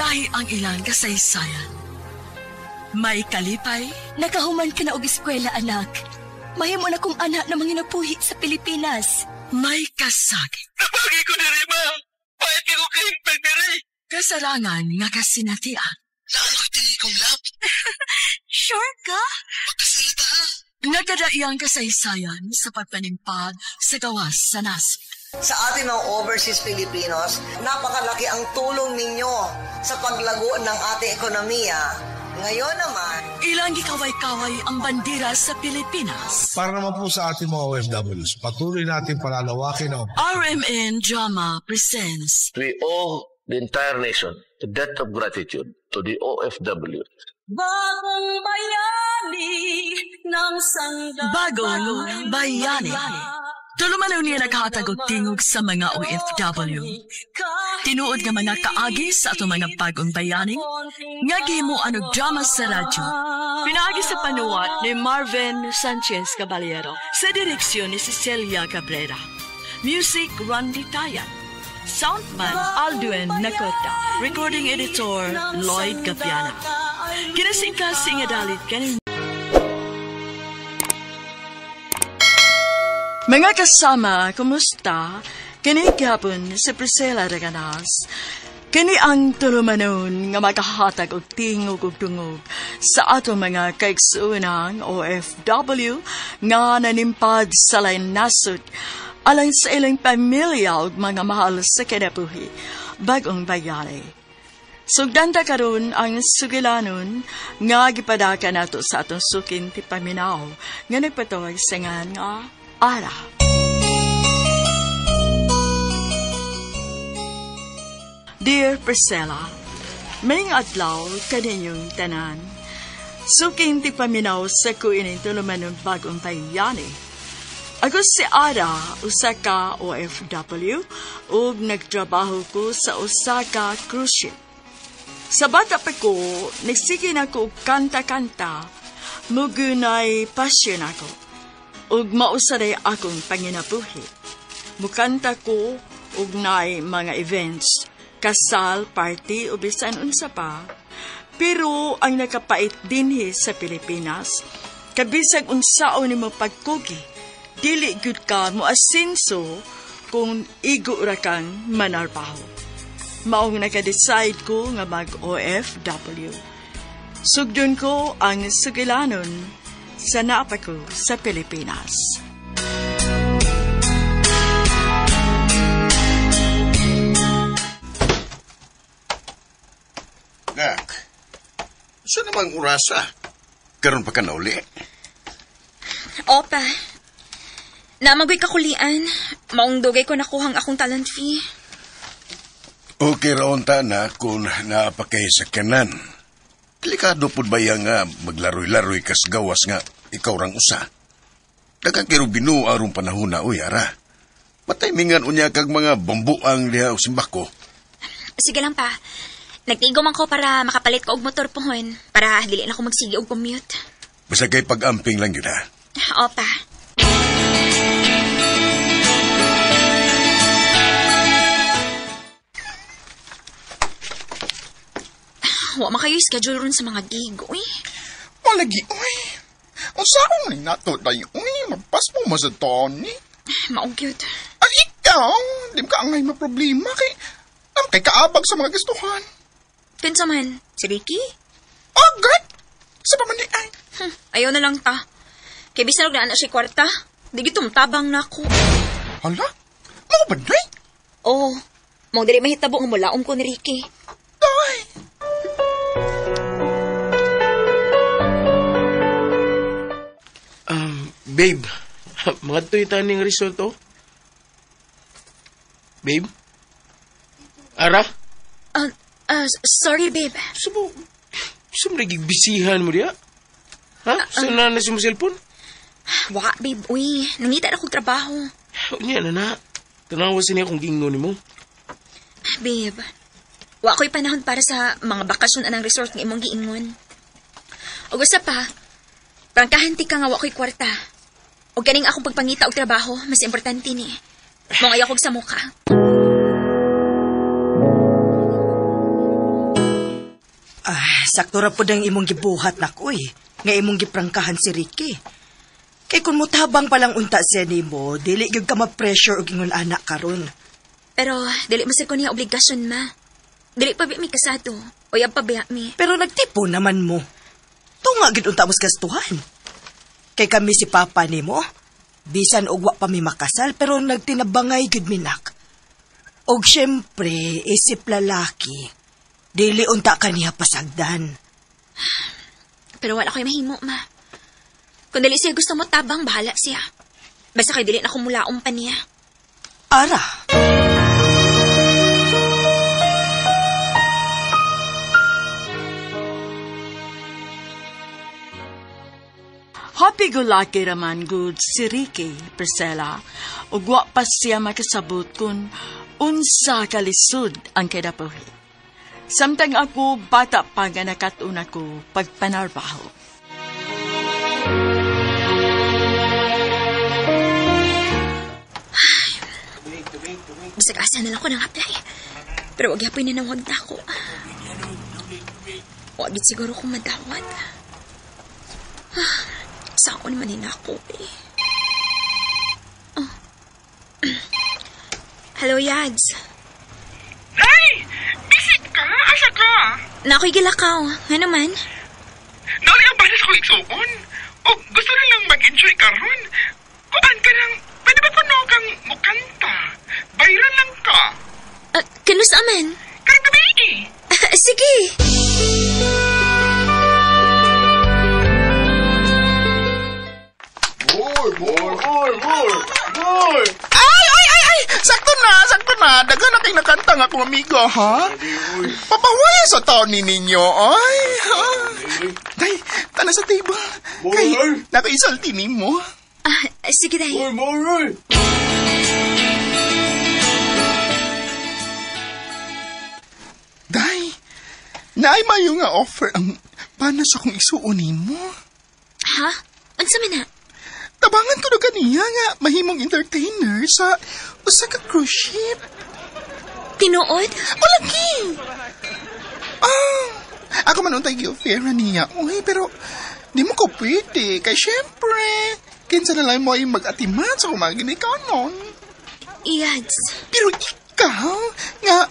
Lahi ang ilang kasaysayan. May kalipay. Nakahuman ka na og eskwela, anak. Mahimo na kong anak na manginabuhi sa Pilipinas. May kasakit. Napagi ko diri, ma'am. Pahit ko kaimpag diri. Kasarangan nga kasinatian. Lalo'y tingin kong lap. Sure ka? Pagkasalita ha. Nagkadaiyang kasaysayan sa pagpanimpag sa gawas sa nasib. Sa atin mga overseas Filipinos, napakalaki ang tulong ninyo sa paglago ng ating ekonomiya. Ngayon naman, Ilang gikaway-kaway ang bandera sa Pilipinas. Para naman po sa ating mga OFWs, patuloy natin palalawakin ang RMN Drama presents We owe the entire nation a debt of gratitude to the OFW. Bagong bayani ng Bagong Bayani. Tulumanaw niya naghatag og tingog sa mga OFW. Tinuod nga mga kaagi sa ato mga bagong bayani, nga gihimuan og drama sa radyo. Pinaagi sa panuwat ni Marvin Sanchez Caballero, sa direksyon ni Cecilia Cabrera. Music, Randy Tayan. Soundman, Alduen Nakota. Recording editor, Lloyd Gapiana. Kinasing-kasing nga dalit kanin. Mga kasama, kumusta? Kini gihapon si Priscilla Reganas. Kini ang tulumanon nga makahatag og tingog ug tungog sa ato mga kaigsuunang OFW nga nanimpad sa lain nasod alang sa ilang pamilya ug mga mahal sa kinabuhi. Bagong bayani. Sugdanta karon ang sugilanon nga gipadaka nato sa atong sukin ti paminaw nga nagpatawag sa nga Ara. Dear Priscilla, maning adlaw kaninyong tanan. Suking ti paminaw sa kuinin tulumanon bagong bayani. Ako si Ara, usa ka OFW, ug nagtrabaho ko sa Osaka cruise ship. Sa bata pa ko, nagsige na ko kanta-kanta, mugunay pasyon ako. Ug mausaray akong panginabuhi. Mukanta ko ug naay mga events, kasal, party o bisan unsa pa. Pero ang nakapait dinhi sa Pilipinas, kabisag unsaon nimo pagkugi, dili gyud ka mo asenso kung igo ra kang manarbaho. Maong naka-decide ko nga mag-OFW. Sugdon ko ang sugilanon sa naapa ko sa Pilipinas. Nak, saan namang urasa? Karoon pa ka na uli? Opa, namagoy kakulian. Maong dugay ko nakuhang akong talent fee. Okay raon ta na kung naapakay sa kanan. Delikado pud ba nga maglaroy-laroy kas gawas nga ikaw rang usa. Daghang kiro binuo arong panahon na uy ara. Mataymingan unya kag mga bambuang diha og simbako. Sige lang pa. Nagtigom ako para makapalit ko og motor pohon para dili na ako magsige og commute. Basta kay pag-amping lang yun ha. Opa. Wa man kayo schedule ron sa mga gig, uy. Malagi, uy. Ang sarong ni nato tayo, uy. Mapas mo sa Tony. Maong cute. Ay, ikaw, di ka angay maproblema kay kaabag sa mga gustuhan. Kinsa man, si Ricky? Agad! Sa pamani ay. Ayaw na lang ta. Kaya bisan og naa siya kwarta, di gitum tabang na ako. Hala? Mga baday? Oo. Mong dili mahitabo nga mulaom ko ni Ricky. Ay! Babe, mga tuyo ning resulto. Babe? Ara? Sorry, babe. Saan nagigbisihan mo diya? Ha? Saan na si mo cellphone? Waka, babe. Uy, nangita na akong trabaho. Unya na. Tanawa siya akong gingon ni mo. Babe, wa ko'y panahon para sa mga bakasyon anang resort ng imong giingon. O gusto pa, prangkahanti ka nga wa ko'y kwarta. O ganing akong pagpangita og trabaho, mas importante ni. Mong ayaw kog sa mukha. sakto ra pod ang imong gibuhat nako nga imong giprangkahan si Ricky. Kay kun mutabang palang unta siya nimo, dili gyud ka ma-pressure og ingon anak karon. Pero, dili mo sa ko niya obligasyon, ma. Dili pa bi mi kasado. O yan pa biya mi. Pero nagtipo naman mo. Tunga gid unta mos gastuhan. Kay kami si papa nimo, bisan og wa pa mi makasal pero nagtinabangay gid minak. Og syempre, isip lalaki, dili unta kaniya pasagdan. Pero wala ko'y mahimo, ma. Kung dili siya gusto mo tabang, bahala siya. Basta kay dili na kumulaong pa niya. Ara. Happy go lucky raman good si Ricky, Priscilla. Ug wa pa siya makasabot kung unsa kalisod ang kinabuhi. Samtang ako bata pa nga nakatuna ko pagpanarbaho. Bisag asa na lang ko nang apply. Pero wag yapon na wag na ako. Wag gid siguro kong madawat. Saan naman din ako Oh. Hello, Yads. Ay! Bisit ka? Asa ka? Nako'y gilakaw. Nga naman? Nauli ang balas ko igsuon. O gusto na lang mag-enjoy ka ron. Kuan ka lang, pwede ba kuno kang mukanta? Bayran lang ka. Kanus aman? Karang gabi Sige. More! Ay! Sakto na! Dagan na kayo nakanta nga kong amigo, ha? Papawaya sa taon ni ninyo, ay! Day, tana sa table. Kay, nakaisalti ni mo. Sige, day. More! Day, naay mayo nga offer ang panas akong isuunin mo. Ha? Unsa man na? Tabangan ko na kaniya nga mahimong entertainer sa usa ka cruise ship. Tinuod? Malaki! Ako man untay gi-offera niya. Uy, pero di mo ko pwede. Kay syempre, kinsa na lang mo ay mag-atiman sa kumagin ikaw nun. Yads. Pero ikaw, nga,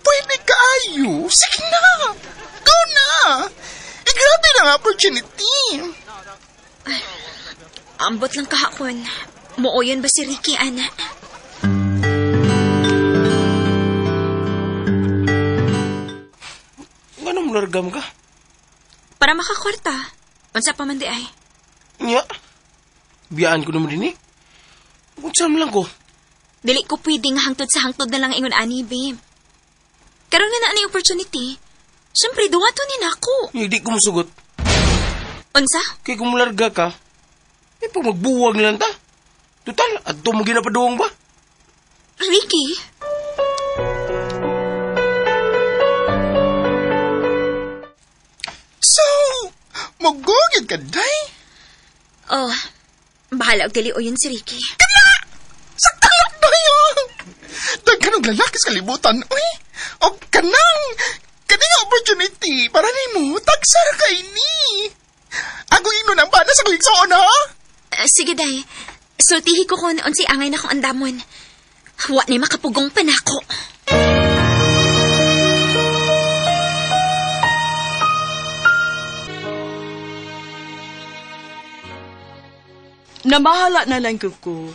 pwede kaayo. Sige na! Go na! Grabe na nga opportunity. Ambot lang kahakon. Mooyon ba si Ricky, ana? Anong largam ka? Para makakwarta. Unsa pa man di ay? Nya. Biyaan ko naman din Unsa lang ko? Dili ko pwedeng hangtod sa hangtod na lang ingon ani, babe. Karon na ni opportunity. Siyempre, duwato ni nako. Hindi ko masugot. Unsa? Kaya kung larga ka, pag magbuwag lang ta. Total, at mo ginapaduwang ba? Ricky? So, magugid ka, day? Oh, bahala og dili o yun si Ricky. Kana! Saktalak na yun! Dagkanong lalaki sa kalibutan, uy! O kanang opportunity para ni mo, tagsar kay ni! Ako ino ng panas ako igsoon, ha? Sige, day. Sultihi ko kung unsay angay na kong andamon. Wa ni makapugong pa nako. Namahala na lang ko.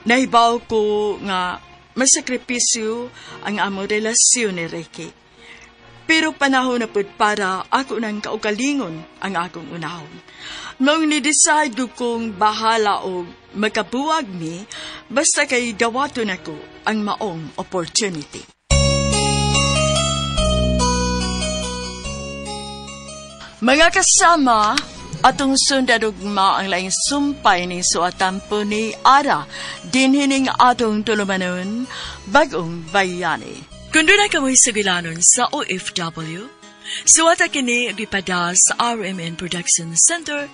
Nahibaw ko nga masakripisyo ang among relasyon ni Ricky. Pero panahon na po para ako nang kaugalingon ang akong unahon. Nung ni-decide kong bahala o makabuwag mi, basta kay dawaton ako ang maong opportunity. Mga kasama, atong sundadugma ang laing sumpay ni suatan po ni Ara, dinhining atong tulumanon, bagong bayani. Kundo na kamoy sugilanon sa OFW, suwata kini gipada sa RMN Production Center,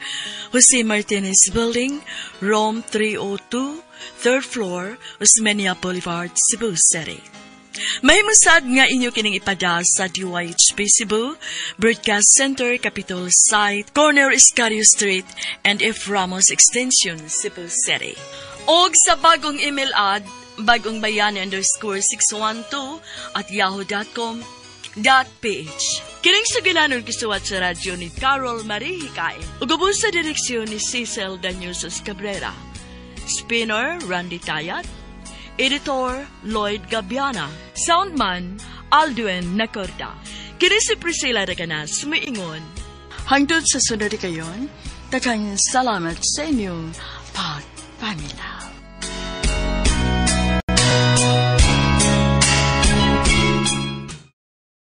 Jose Martinez Building, Rome 302, 3rd floor, Osmeña Boulevard, Cebu City. Mahimusad nga inyo kining ipada sa DYHP Cebu, Broadcast Center, Capitol Site, Corner Escario Street, and F. Ramos Extension, Cebu City. Og sa bagong email ad, bagongbayani_612@yahoo.com.ph. Kining sugilanon kisuwat sa radyo ni Carol Marie Hikain. Ugubon sa direksyon ni Cecil Daniusos Cabrera. Spinner, Randy Tayat. Editor, Lloyd Gabiana. Soundman, Aldwin Nacorda. Kini si Priscilla Raganas, sumiingon. Hangtod sa sunod kayon, takang salamat sa inyong pagpamilya.